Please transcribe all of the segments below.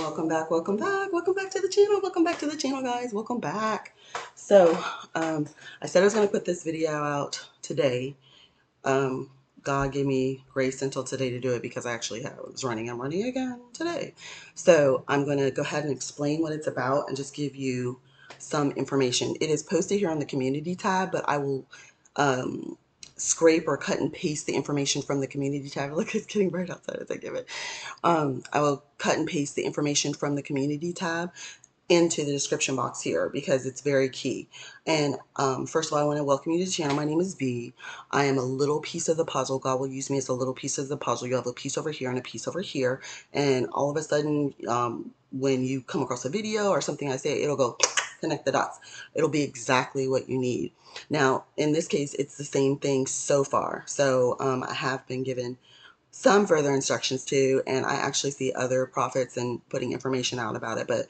Welcome back, welcome back, welcome back to the channel, welcome back to the channel, guys, welcome back. So, I said I was going to put this video out today. God gave me grace until today to do it because I actually was running. I'm running again today. So, I'm going to go ahead and explain what it's about and just give you some information. It is posted here on the community tab, but I will scrape or cut and paste the information from the community tab. Look, it's getting bright outside as I give it. I will cut and paste the information from the community tab into the description box here because it's very key. And first of all, I want to welcome you to the channel. My name is V. I am a little piece of the puzzle. God will use me as a little piece of the puzzle. You have a piece over here and a piece over here. And all of a sudden, when you come across a video or something I say, it'll go connect the dots. It'll be exactly what you need. Now, in this case, it's the same thing so far. So I have been given some further instructions too, and I actually see other prophets and putting information out about it, but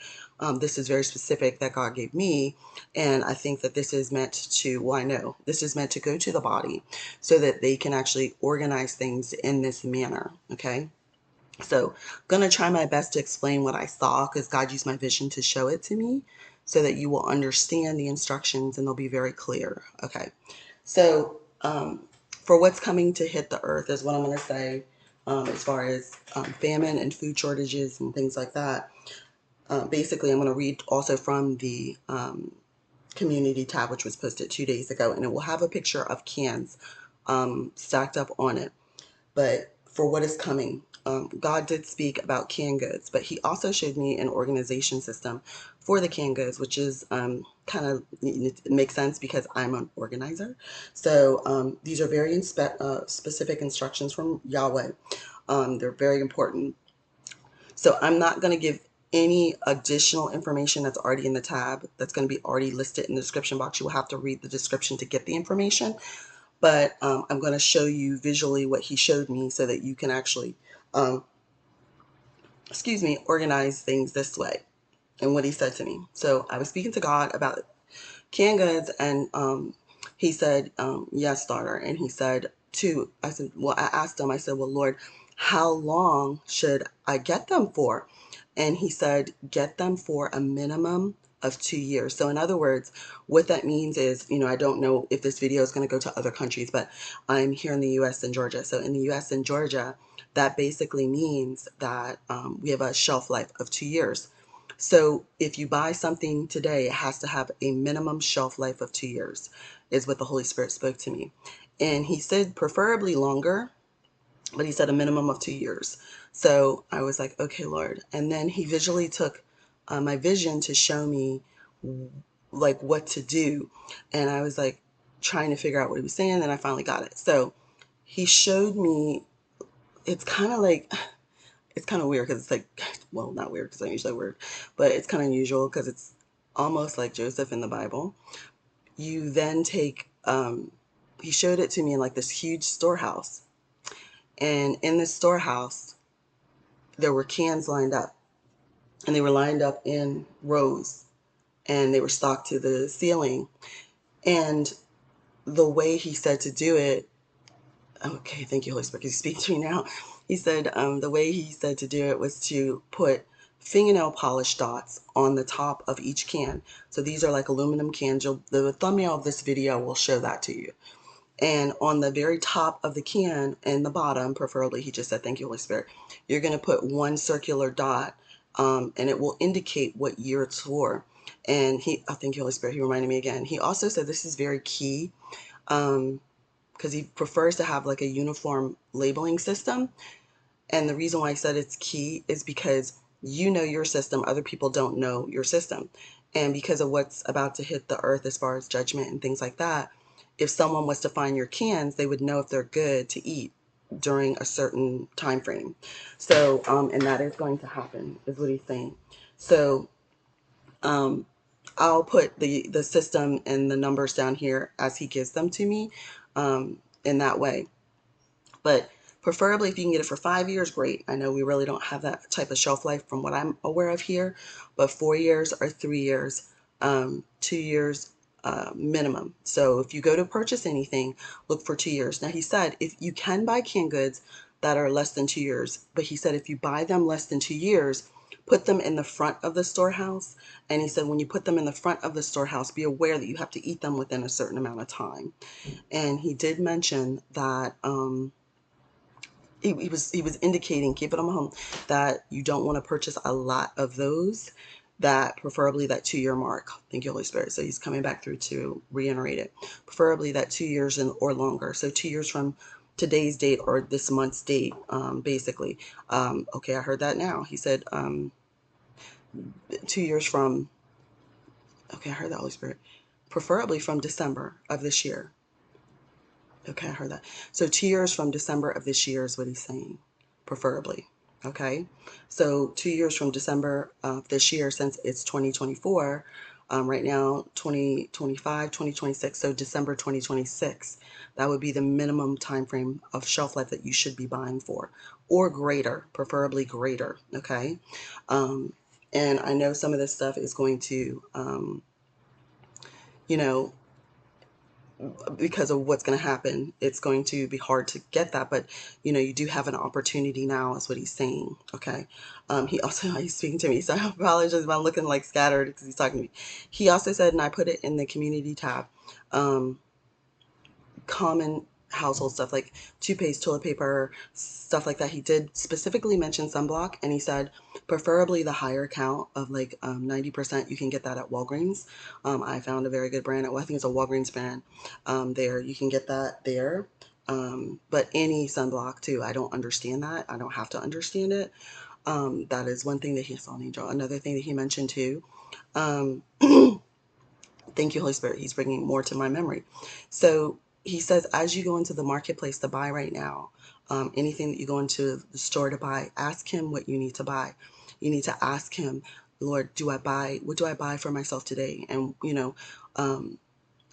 this is very specific that God gave me, and I think that this is meant to, well, I know this is meant to go to the body so that they can actually organize things in this manner. Okay, so I'm gonna try my best to explain what I saw because God used my vision to show it to me so that you will understand the instructions and they'll be very clear. Okay, so for what's coming to hit the earth is what I'm going to say, as far as famine and food shortages and things like that. Basically, I'm going to read also from the community tab, which was posted 2 days ago, and it will have a picture of cans stacked up on it. But for what is coming, God did speak about canned goods, but he also showed me an organization system for the canned goods, which is kind of, it makes sense because I'm an organizer. So these are very specific instructions from Yahweh. They're very important. So I'm not going to give any additional information that's already in the tab that's going to be already listed in the description box. You will have to read the description to get the information, but I'm going to show you visually what he showed me so that you can actually, organize things this way and what he said to me. So I was speaking to God about canned goods, and he said, yes, daughter. And he said, I said, well, I asked him, I said, well, Lord, how long should I get them for? And he said, get them for a minimum of 2 years. So in other words, what that means is, I don't know if this video is going to go to other countries, but I'm here in the US and Georgia. So in the US and Georgia, that basically means that we have a shelf life of 2 years. So if you buy something today, it has to have a minimum shelf life of 2 years, is what the Holy Spirit spoke to me. And he said preferably longer, but he said a minimum of 2 years. So I was like, okay, Lord. And then he visually took my vision to show me like what to do. And I was like trying to figure out what he was saying. And I finally got it. So he showed me, it's kind of like, it's kind of weird because it's like, well, not weird because I'm usually weird, but it's kind of unusual because it's almost like Joseph in the Bible. You then take, he showed it to me in like this huge storehouse. And in this storehouse, there were cans lined up, and they were lined up in rows, and they were stocked to the ceiling. And the way he said to do it, okay, thank you, Holy Spirit, because he's speaking to me now. He said the way he said to do it was to put fingernail polish dots on the top of each can. So these are like aluminum cans. The thumbnail of this video will show that to you. And on the very top of the can and the bottom, preferably, he just said, thank you, Holy Spirit, you're going to put one circular dot, and it will indicate what year it's for. And thank you, Holy Spirit, he reminded me again. He also said this is very key, because he prefers to have like a uniform labeling system. And the reason why I said it's key is because you know your system, other people don't know your system. And because of what's about to hit the earth as far as judgment and things like that, if someone was to find your cans, they would know if they're good to eat during a certain time frame. So, and that is going to happen, is what he's saying. So, I'll put the system and the numbers down here as he gives them to me, in that way. But preferably if you can get it for 5 years, great. I know we really don't have that type of shelf life from what I'm aware of here, but 4 years or 3 years, 2 years minimum. So if you go to purchase anything, look for 2 years. Now he said if you can buy canned goods that are less than 2 years, but he said if you buy them less than 2 years, put them in the front of the storehouse. And he said, when you put them in the front of the storehouse, be aware that you have to eat them within a certain amount of time. And he did mention that he was indicating, keep it on home, that you don't want to purchase a lot of those, that preferably that 2-year mark. Thank you, Holy Spirit. So he's coming back through to reiterate it. Preferably that 2 years or longer. So 2 years from today's date or this month's date, basically. Okay, I heard that now. He said 2 years from, okay, I heard that, Holy Spirit. Preferably from December of this year. Okay, I heard that. So 2 years from December of this year is what he's saying, preferably. Okay, so 2 years from December of this year, since it's 2024, right now, 2025, 2026, so December 2026, that would be the minimum time frame of shelf life that you should be buying for, or greater, preferably greater. Okay, and I know some of this stuff is going to, you know, because of what's going to happen, it's going to be hard to get that. But, you do have an opportunity now, is what he's saying. Okay. He also, he's speaking to me, so I apologize if I'm looking like scattered because he's talking to me. He also said, and I put it in the community tab, common household stuff like toothpaste, toilet paper, stuff like that. He did specifically mention sunblock, and he said preferably the higher count of like 90%. You can get that at Walgreens. I found a very good brand. Well, I think it's a Walgreens brand. There, you can get that there. But any sunblock too. I don't understand that. I don't have to understand it. That is one thing that he saw an angel. Another thing that he mentioned too. Thank you, Holy Spirit. He's bringing more to my memory. So he says, as you go into the marketplace to buy right now, anything that you go into the store to buy, ask him what you need to buy. You need to ask him, Lord, what do I buy for myself today? And,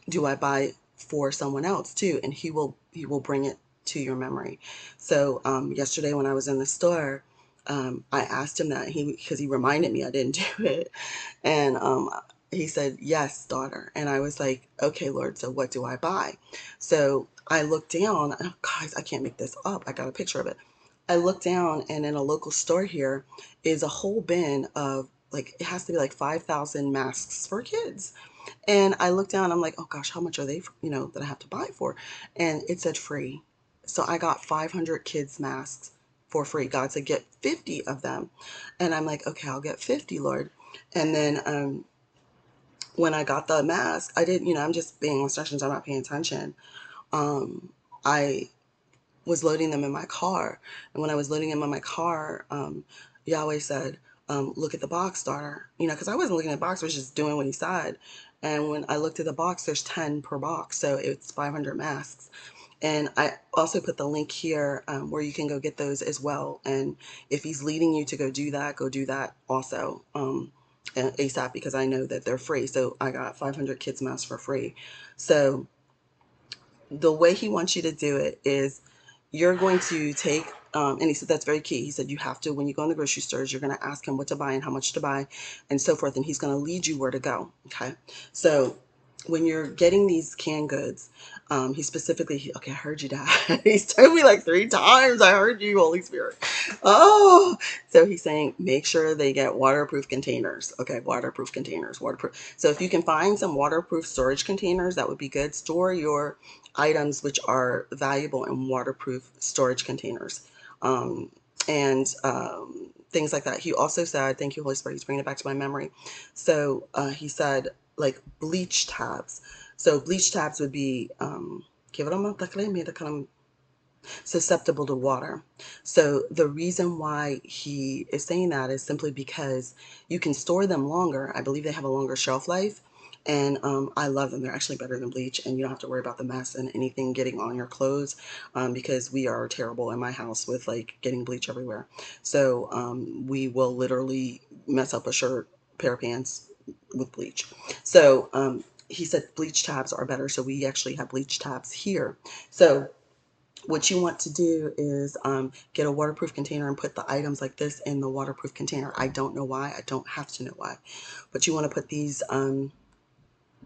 do I buy for someone else too? And he will bring it to your memory. So yesterday when I was in the store, I asked him that, because he reminded me I didn't do it. And he said, yes, daughter. And I was like, okay, Lord, so what do I buy? So I looked down. Oh, guys, I can't make this up. I got a picture of it. I looked down, and in a local store here is a whole bin of, like, it has to be like 5,000 masks for kids. And I looked down, I'm like, oh gosh, how much are they, that I have to buy for? And it said free. So I got 500 kids masks for free. God said, get 50 of them. And I'm like, okay, I'll get 50, Lord. And then when I got the mask, I didn't, I'm just being instructions. I'm not paying attention. I was loading them in my car. And when I was loading them in my car, Yahweh said, look at the box, daughter. Because I wasn't looking at the box, I was just doing what he said. And when I looked at the box, there's 10 per box. So it's 500 masks. And I also put the link here where you can go get those as well. And if he's leading you to go do that also ASAP, because I know that they're free. So I got 500 kids masks for free. So the way he wants you to do it is, you're going to take, and he said that's very key. He said you have to, when you go in the grocery stores, you're going to ask him what to buy and how much to buy and so forth. And he's going to lead you where to go. Okay. So when you're getting these canned goods, he specifically, okay, I heard you, Dad. He's told me like 3 times. I heard you, Holy Spirit. Oh, so he's saying, make sure they get waterproof containers. Okay. Waterproof containers, waterproof. So if you can find some waterproof storage containers, that would be good. Store your items which are valuable in waterproof storage containers, and things like that. He also said, thank you, Holy Spirit, he's bringing it back to my memory. So he said, like, bleach tabs. So bleach tabs would be susceptible to water. So the reason why he is saying that is simply because you can store them longer. I believe they have a longer shelf life. And I love them. They're actually better than bleach, and you don't have to worry about the mess and anything getting on your clothes, because we are terrible in my house with like getting bleach everywhere. So we will literally mess up a shirt, pair of pants with bleach. So he said bleach tabs are better. So we actually have bleach tabs here. So what you want to do is get a waterproof container and put the items like this in the waterproof container. I don't know why. I don't have to know why. But you want to put these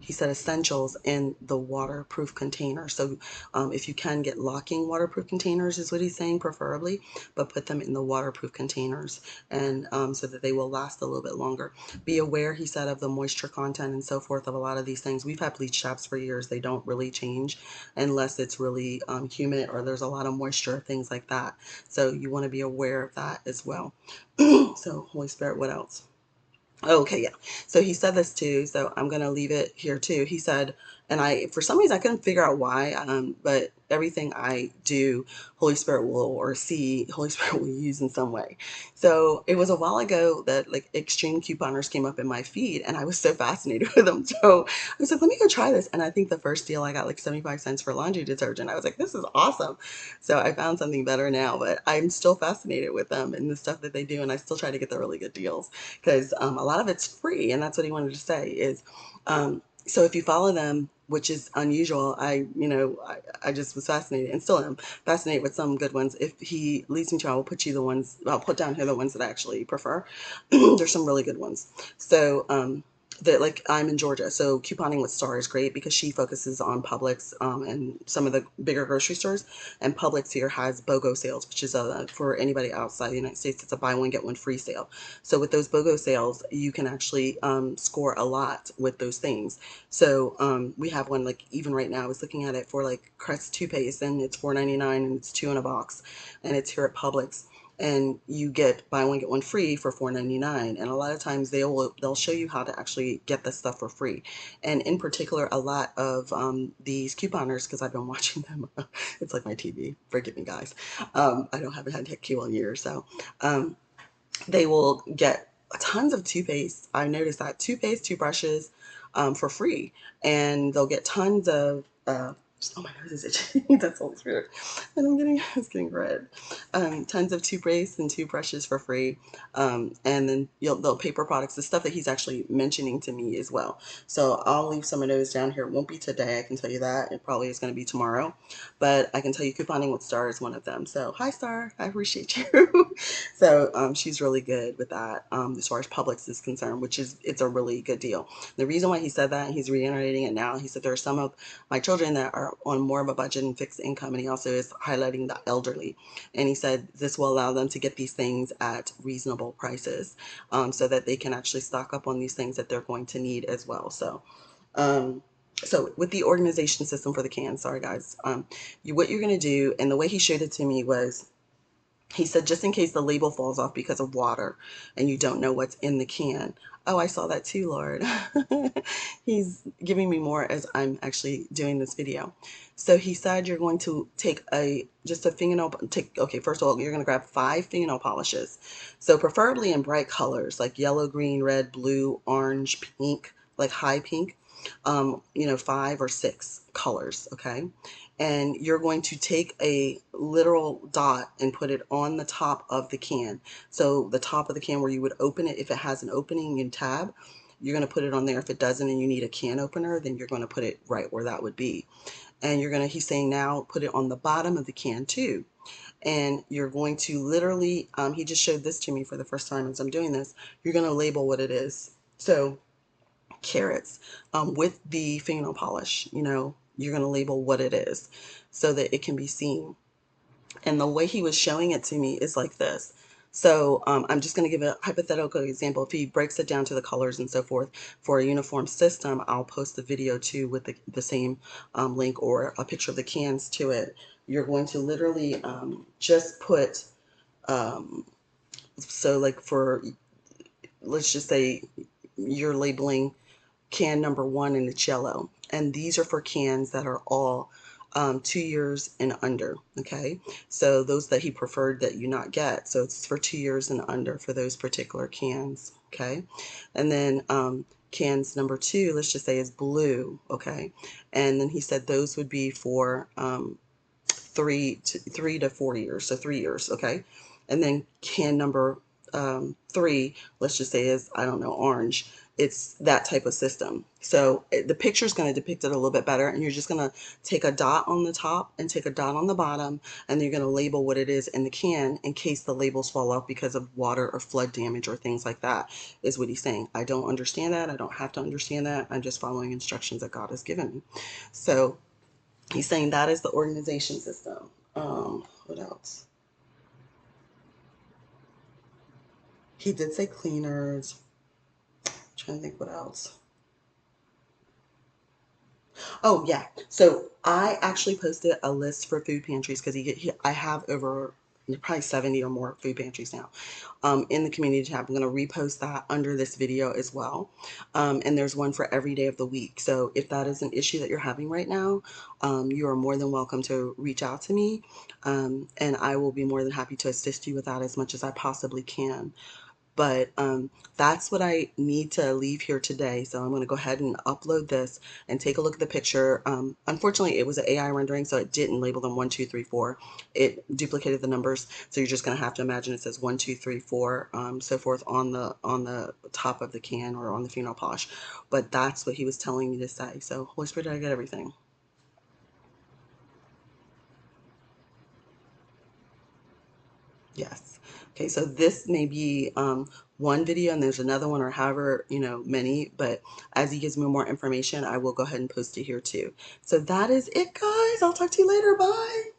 he said essentials in the waterproof container. So if you can get locking waterproof containers is what he's saying, preferably, but put them in the waterproof containers, and so that they will last a little bit longer. Be aware, he said, of the moisture content and so forth of a lot of these things. We've had bleach tabs for years. They don't really change unless it's really humid or there's a lot of moisture, things like that. So you want to be aware of that as well. So Holy Spirit, what else? Okay, yeah. So he said this too, so I'm gonna leave it here too. He said, and I, for some reason, I couldn't figure out why, but everything I do, Holy Spirit will, or see, Holy Spirit will use in some way. So it was a while ago that like extreme couponers came up in my feed, and I was so fascinated with them. So I was like, let me go try this. And I think the first deal I got like 75 cents for laundry detergent. I was like, this is awesome. So I found something better now, but I'm still fascinated with them and the stuff that they do, and I still try to get the really good deals because a lot of it's free, and that's what he wanted to say is, so if you follow them, which is unusual, I just was fascinated and still am fascinated with some good ones. If he leads me to, I will put you the ones, I'll put down here the ones that I actually prefer. There's some really good ones. So that, like, I'm in Georgia, so couponing with Star is great because she focuses on Publix and some of the bigger grocery stores. And Publix here has BOGO sales, which is for anybody outside the United States, it's a buy one get one free sale. So with those BOGO sales, you can actually score a lot with those things. So we have one, like, even right now I was looking at it for like Crest toothpaste, and it's $4.99 and it's two in a box, and it's here at Publix, and you get buy one get one free for $4.99. And a lot of times they'll show you how to actually get this stuff for free. And in particular, a lot of these couponers, because I've been watching them, it's like my TV, forgive me guys, I haven't had Q in years. So they will get tons of toothpaste. I noticed that toothpaste, toothbrushes, for free, and they'll get tons of. Oh, my nose is itching. That's Holy Spirit, and it's getting red. Tons of toothpaste and toothbrushes for free, and then the paper products, the stuff that he's actually mentioning to me as well. So I'll leave some of those down here. It won't be today, I can tell you that. It probably is going to be tomorrow, but I can tell you couponing with Star is one of them. So hi Star, I appreciate you. So she's really good with that as far as Publix is concerned, which is, it's a really good deal. The reason why he said that, and he's reiterating it now, he said there are some of my children that are on more of a budget and fixed income, and he also is highlighting the elderly. And he said this will allow them to get these things at reasonable prices, so that they can actually stock up on these things that they're going to need as well. Um, so with the organization system for the cans, sorry guys, what you're going to do, and the way he showed it to me was, he said, just in case the label falls off because of water and you don't know what's in the can. Oh, I saw that too, Lord. He's giving me more as I'm actually doing this video. So he said you're going to take just a fingernail, okay, first of all, you're going to grab 5 fingernail polishes. So preferably in bright colors like yellow, green, red, blue, orange, pink, like high pink. 5 or 6 colors, okay? And you're going to take a literal dot and put it on the top of the can. So the top of the can where you would open it, if it has an opening and tab, you're going to put it on there. If it doesn't and you need a can opener, then you're going to put it right where that would be. And he's saying now put it on the bottom of the can too. And you're going to literally, he just showed this to me for the first time as I'm doing this, you're going to label what it is. So carrots, with the fingernail polish, you're going to label what it is so that it can be seen. And the way he was showing it to me is like this. So I'm just going to give a hypothetical example. If he breaks it down to the colors and so forth for a uniform system, I'll post the video too with the same link or a picture of the cans to it. You're going to literally just put, so like for, let's just say you're labeling can number 1 and it's yellow. And these are for cans that are all 2 years and under, okay? So those that he preferred that you not get. So it's for 2 years and under for those particular cans, okay? And then cans number 2, let's just say is blue, okay? And then he said those would be for 3 to 4 years, so 3 years, okay? And then can number three, let's just say, is, I don't know, orange. It's that type of system. So the picture is going to depict it a little bit better, and you're just going to take a dot on the top and take a dot on the bottom, and you're going to label what it is in the can in case the labels fall off because of water or flood damage or things like that, is what he's saying. I don't understand that. I don't have to understand that. I'm just following instructions that God has given me. So he's saying that is the organization system. What else? He did say cleaners. I'm trying to think what else. Oh yeah. So I actually posted a list for food pantries because I have over probably 70 or more food pantries now in the community tab. I'm going to repost that under this video as well. And there's one for every day of the week. So if that is an issue that you're having right now, you are more than welcome to reach out to me. And I will be more than happy to assist you with that as much as I possibly can. But that's what I need to leave here today. So I'm going to go ahead and upload this and take a look at the picture. Unfortunately, it was an AI rendering, so it didn't label them 1, 2, 3, 4. It duplicated the numbers, so you're just going to have to imagine it says 1, 2, 3, 4, so forth on the top of the can or on the fingernail polish. But that's what he was telling me to say. So Holy Spirit, did I get everything? Yes. Okay, so this may be one video and there's another one or however, many, but as he gives me more information, I will go ahead and post it here too. So that is it, guys. I'll talk to you later. Bye.